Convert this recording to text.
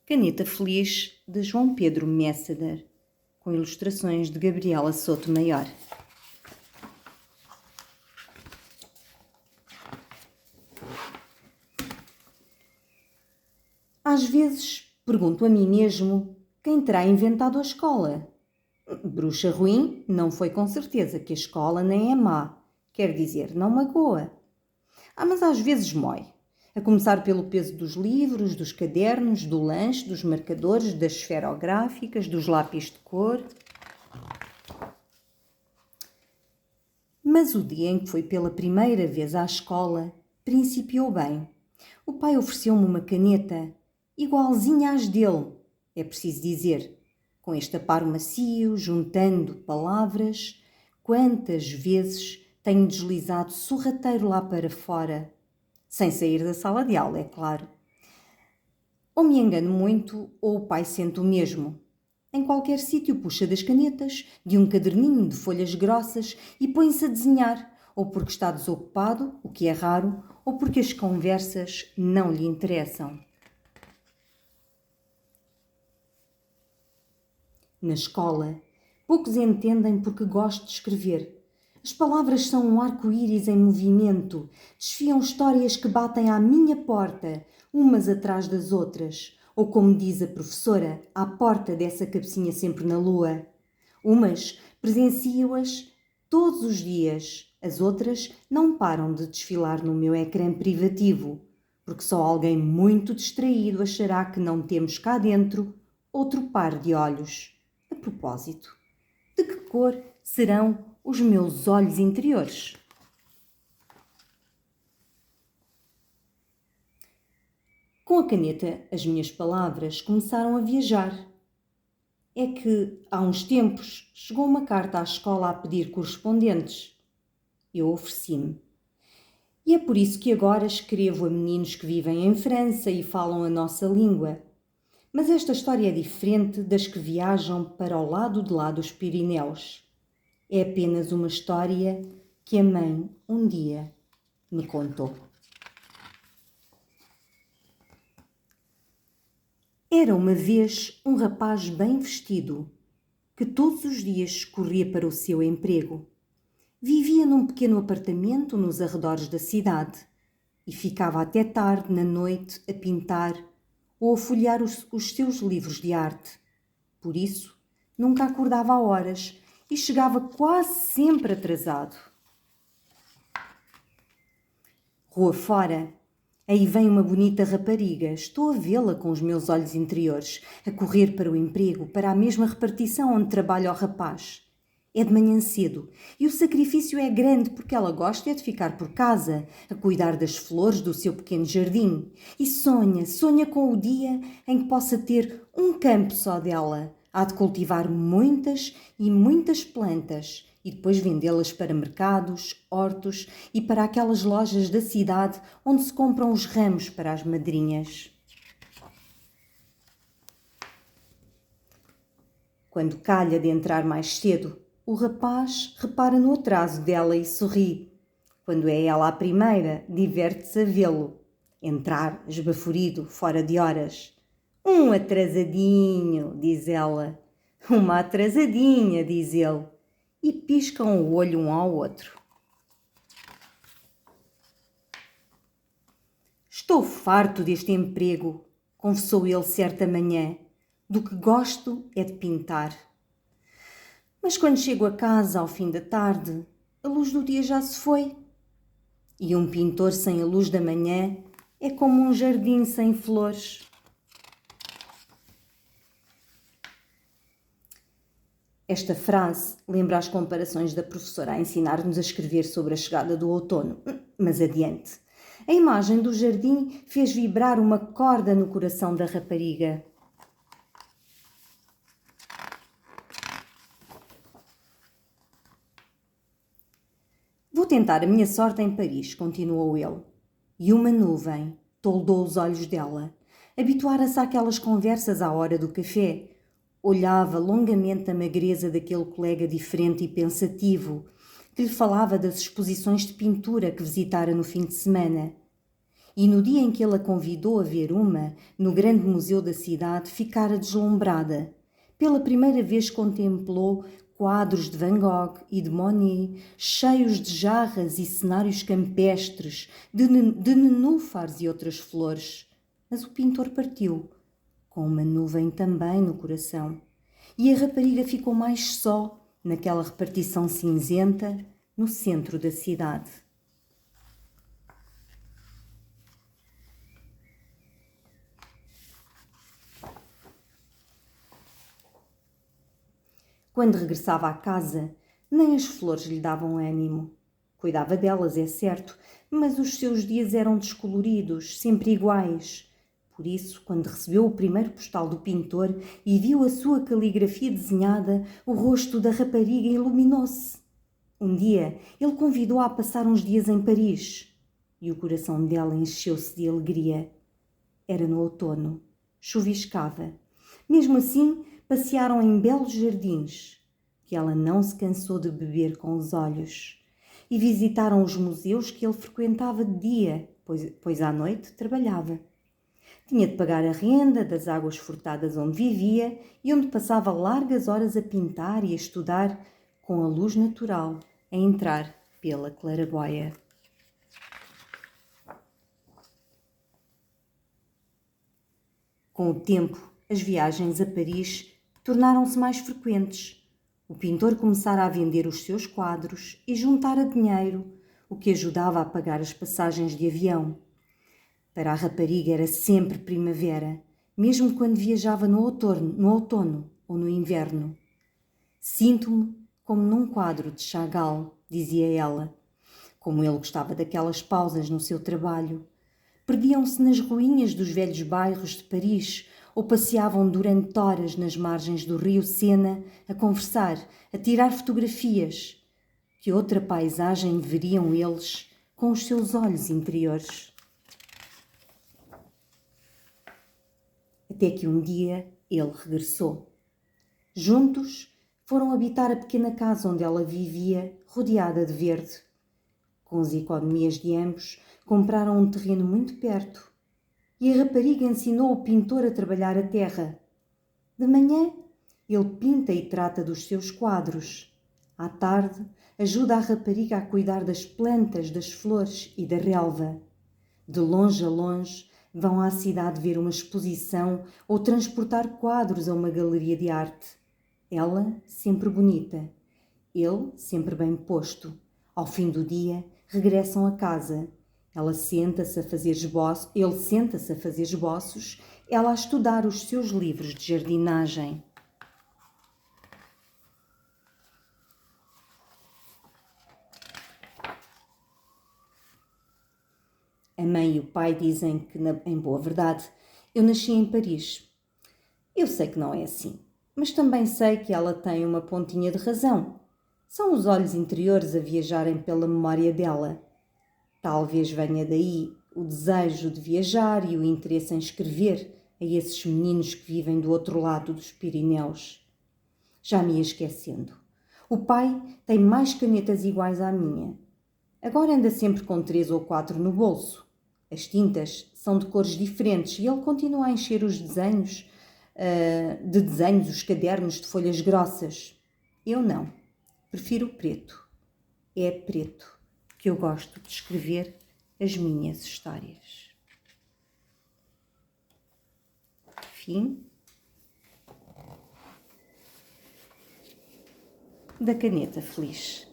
Caneta Feliz, de João Pedro Messader, com ilustrações de Gabriela Sotomayor. Às vezes pergunto a mim mesmo quem terá inventado a escola. Bruxa ruim não foi com certeza, que a escola nem é má, quer dizer, não magoa. Mas às vezes mói, a começar pelo peso dos livros, dos cadernos, do lanche, dos marcadores, das esferográficas, dos lápis de cor. Mas o dia em que fui pela primeira vez à escola principiou bem. O pai ofereceu-me uma caneta, igualzinha às dele, é preciso dizer, com este aparo macio, juntando palavras. Quantas vezes tenho deslizado sorrateiro lá para fora, sem sair da sala de aula, é claro. Ou me engano muito, ou o pai sente o mesmo. Em qualquer sítio puxa das canetas, de um caderninho de folhas grossas e põe-se a desenhar, ou porque está desocupado, o que é raro, ou porque as conversas não lhe interessam. Na escola, poucos entendem porque gosto de escrever. As palavras são um arco-íris em movimento, desfiam histórias que batem à minha porta, umas atrás das outras, ou como diz a professora, à porta dessa cabecinha sempre na lua. Umas presencio-as todos os dias, as outras não param de desfilar no meu ecrã privativo, porque só alguém muito distraído achará que não temos cá dentro outro par de olhos. A propósito, de que cor serão os meus olhos interiores? Com a caneta, as minhas palavras começaram a viajar. É que, há uns tempos, chegou uma carta à escola a pedir correspondentes. Eu ofereci-me. E é por isso que agora escrevo a meninos que vivem em França e falam a nossa língua. Mas esta história é diferente das que viajam para o lado de lá dos Pirineus. É apenas uma história que a mãe um dia me contou. Era uma vez um rapaz bem vestido, que todos os dias corria para o seu emprego. Vivia num pequeno apartamento nos arredores da cidade e ficava até tarde na noite a pintar ou a folhear os seus livros de arte. Por isso, nunca acordava a horas e chegava quase sempre atrasado. Rua fora, aí vem uma bonita rapariga. Estou a vê-la com os meus olhos interiores, a correr para o emprego, para a mesma repartição onde trabalha o rapaz. É de manhã cedo e o sacrifício é grande porque ela gosta de ficar por casa, a cuidar das flores do seu pequeno jardim. E sonha com o dia em que possa ter um campo só dela. Há de cultivar muitas e muitas plantas e depois vendê-las para mercados, hortos e para aquelas lojas da cidade onde se compram os ramos para as madrinhas. Quando calha de entrar mais cedo, o rapaz repara no atraso dela e sorri. Quando é ela a primeira, diverte-se a vê-lo. Entrar, esbaforido, fora de horas. Um atrasadinho, diz ela. Uma atrasadinha, diz ele. E piscam o olho um ao outro. Estou farto deste emprego, confessou ele certa manhã. Do que gosto é de pintar. Mas quando chego a casa ao fim da tarde, a luz do dia já se foi. E um pintor sem a luz da manhã é como um jardim sem flores. Esta frase lembra as comparações da professora a ensinar-nos a escrever sobre a chegada do outono. Mas adiante. A imagem do jardim fez vibrar uma corda no coração da rapariga. Vou tentar a minha sorte em Paris, continuou ele. E uma nuvem toldou os olhos dela. Habituara-se àquelas conversas à hora do café. Olhava longamente a magreza daquele colega diferente e pensativo, que lhe falava das exposições de pintura que visitara no fim de semana. e no dia em que ele a convidou a ver uma, no grande museu da cidade, ficara deslumbrada. Pela primeira vez contemplou quadros de Van Gogh e de Monet, cheios de jarras e cenários campestres, de nenúfares e outras flores. Mas o pintor partiu, com uma nuvem também no coração, e a rapariga ficou mais só naquela repartição cinzenta no centro da cidade. Quando regressava à casa, nem as flores lhe davam ânimo. Cuidava delas, é certo, mas os seus dias eram descoloridos, sempre iguais. Por isso, quando recebeu o primeiro postal do pintor e viu a sua caligrafia desenhada, o rosto da rapariga iluminou-se. Um dia, ele convidou-a a passar uns dias em Paris e o coração dela encheu-se de alegria. Era no outono, chuviscava. Mesmo assim, passearam em belos jardins, que ela não se cansou de beber com os olhos, e visitaram os museus que ele frequentava de dia, pois à noite trabalhava. Tinha de pagar a renda das águas furtadas onde vivia e onde passava largas horas a pintar e a estudar, com a luz natural a entrar pela claraboia. Com o tempo, as viagens a Paris tornaram-se mais frequentes. O pintor começara a vender os seus quadros e juntara dinheiro, o que ajudava a pagar as passagens de avião. Para a rapariga era sempre primavera, mesmo quando viajava no outono ou no inverno. Sinto-me como num quadro de Chagall, dizia ela. Como ele gostava daquelas pausas no seu trabalho. Perdiam-se nas ruínas dos velhos bairros de Paris ou passeavam durante horas nas margens do rio Sena a conversar, a tirar fotografias. Que outra paisagem veriam eles com os seus olhos interiores? Até que um dia ele regressou. Juntos foram habitar a pequena casa onde ela vivia, rodeada de verde. Com as economias de ambos, compraram um terreno muito perto e a rapariga ensinou o pintor a trabalhar a terra. De manhã, ele pinta e trata dos seus quadros. À tarde, ajuda a rapariga a cuidar das plantas, das flores e da relva. De longe a longe, vão à cidade ver uma exposição ou transportar quadros a uma galeria de arte. Ela sempre bonita, ele sempre bem posto. Ao fim do dia, regressam a casa. Ele senta-se a fazer esboços, ela a estudar os seus livros de jardinagem. A mãe e o pai dizem que, em boa verdade, eu nasci em Paris. Eu sei que não é assim, mas também sei que ela tem uma pontinha de razão. São os olhos interiores a viajarem pela memória dela. Talvez venha daí o desejo de viajar e o interesse em escrever a esses meninos que vivem do outro lado dos Pirineus. Já me ia esquecendo. O pai tem mais canetas iguais à minha. Agora anda sempre com 3 ou 4 no bolso. As tintas são de cores diferentes e ele continua a encher os desenhos, os cadernos de folhas grossas. Eu não. Prefiro o preto. É preto que eu gosto de escrever as minhas histórias. Fim da Caneta Feliz.